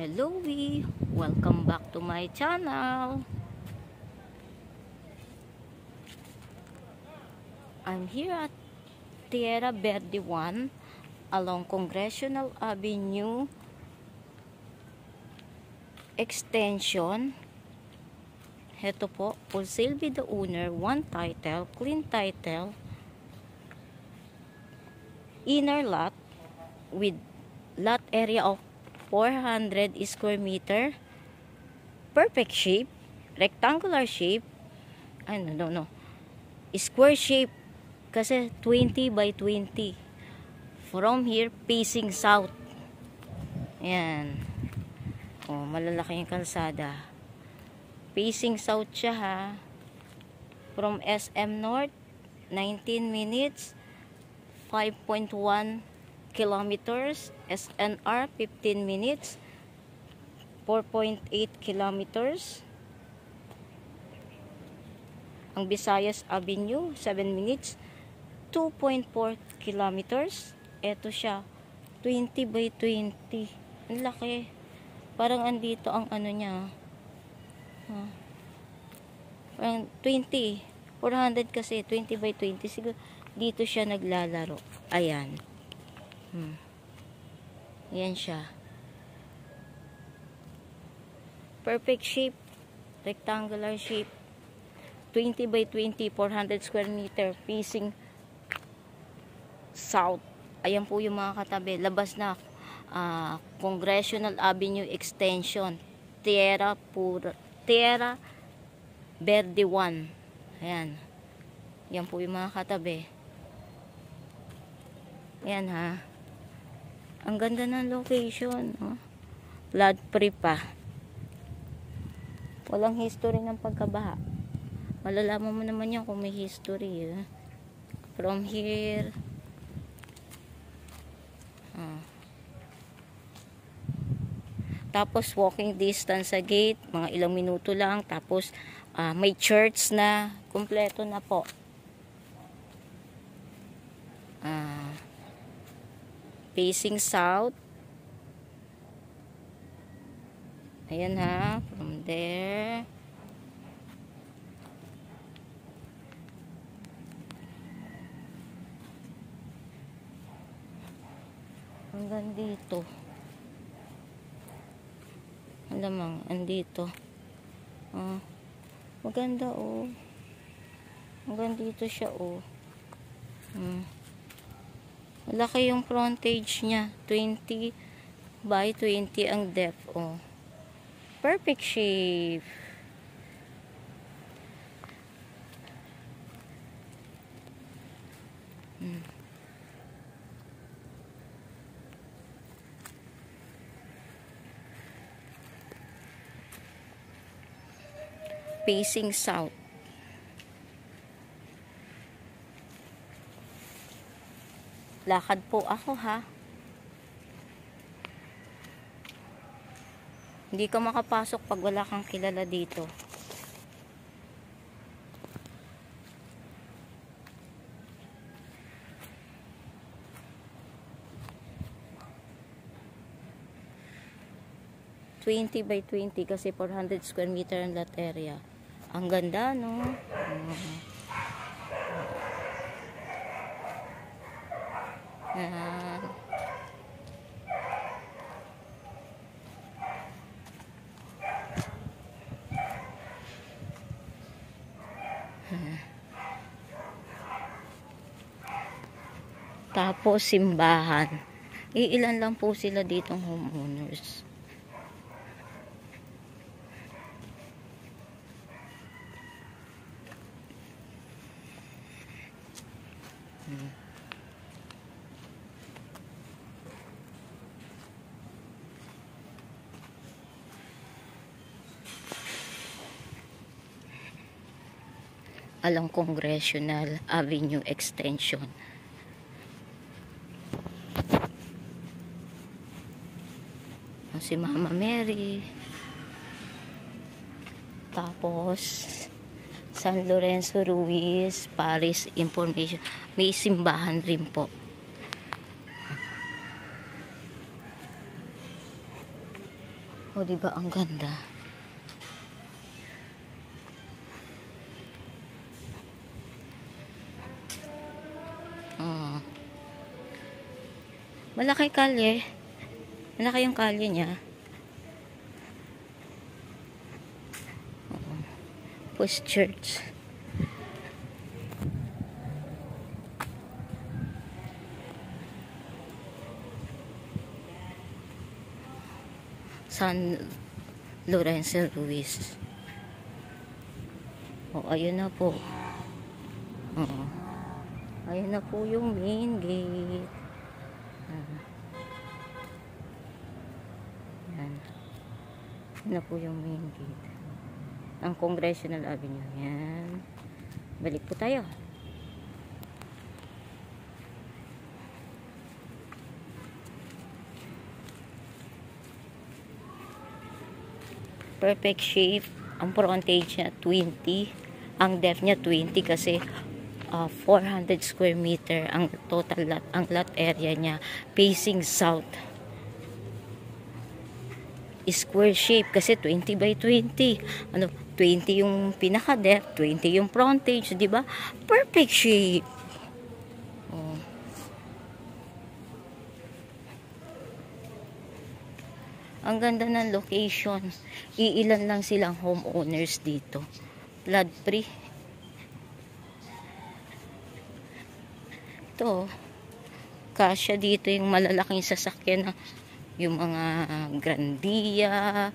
Hello, welcome back to my channel. I'm here at Tierra Verde 1 along Congressional Avenue Extension. Heto po, for sale by the owner, one title, clean title, inner lot with lot area of 400 square meter, perfect shape, rectangular shape, no, square shape, kasi 20 by 20. From here, facing south. Ayan. Oh, malalaki yung kalsada. Facing south siya ha. From SM North, 19 minutes, 5.1 kilometers. SNR, 15 minutes, 4.8 kilometers. Ang Visayas Avenue, 7 minutes, 2.4 kilometers. Ito siya, 20 by 20. Ang laki. Parang andito ang ano niya. Parang 20. 400 kasi, 20 by 20. Siguro dito siya naglalaro. Ayan. Ayan siya. Perfect shape. Rectangular shape. 20 by 20. 400 square meter. Facing south. Ayan po yung mga katabi. Labas na Congressional Avenue Extension. Tierra Verde 1. Ayan. Yan po yung mga katabi. Ayan ha. Ang ganda ng location. Flood free pa. Walang history ng pagkabaha. Malalaman mo naman yan kung may history. From here. Tapos walking distance sa gate, mga ilang minuto lang. Tapos may church na, kumpleto na po. Facing south. Ayan ha, from there. Hanggang dito. Alamang, andito. Maganda oh. Hanggang dito siya oh. Malaki yung frontage niya. 20 by 20 ang depth oh. Perfect shape. Facing south. Lakad po ako ha. Hindi ka makapasok pag wala kang kilala dito. (20 by 20) kasi 400 square meter ang lot area. Ang ganda no. Tapos simbahan. Iilan lang po sila ditong homeowners. Along Congressional Avenue Extension. Si Mama Mary. Tapos San Lorenzo Ruiz Paris Information. May simbahan rin po. O, diba ang ganda? Oh. Malaki kalye. Malaki yung kalye niya. Post Church. San Lorenzo Ruiz. O, ayun na po. Oo. Ayun na po yung main gate. Yan. Ayun na po yung main gate. Ang Congressional Avenue. Yan. Balik po tayo. Perfect shape. Ang frontage niya 20. Ang depth niya 20 kasi 400 square meter ang total lot. Ang lot area niya facing south. Square shape kasi 20 by 20. 20 yung pinaka depth, 20 yung frontage, 'di ba? Perfect shape. Oh. Ang ganda ng location. Iilan lang silang homeowners dito. Flood free. Ito, kasya dito yung malalaking sasakyan na yung mga Grandia,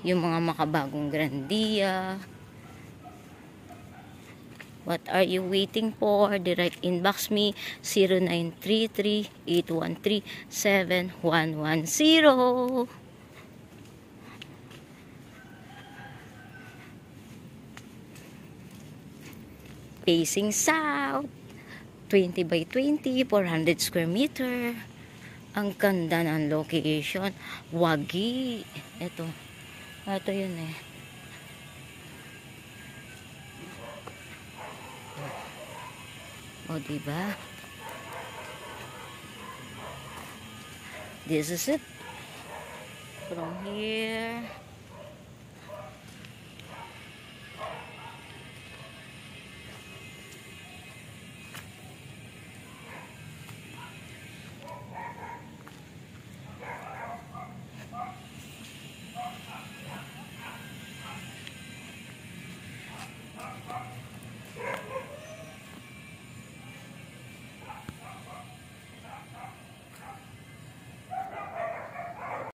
yung mga makabagong Grandia. What are you waiting for? Direct inbox me 0933-813-7110. Facing south. 20 by 20, 400 square meter. Ang ganda ng location. Wagi. Ito yun eh. O, diba? This is it. From here.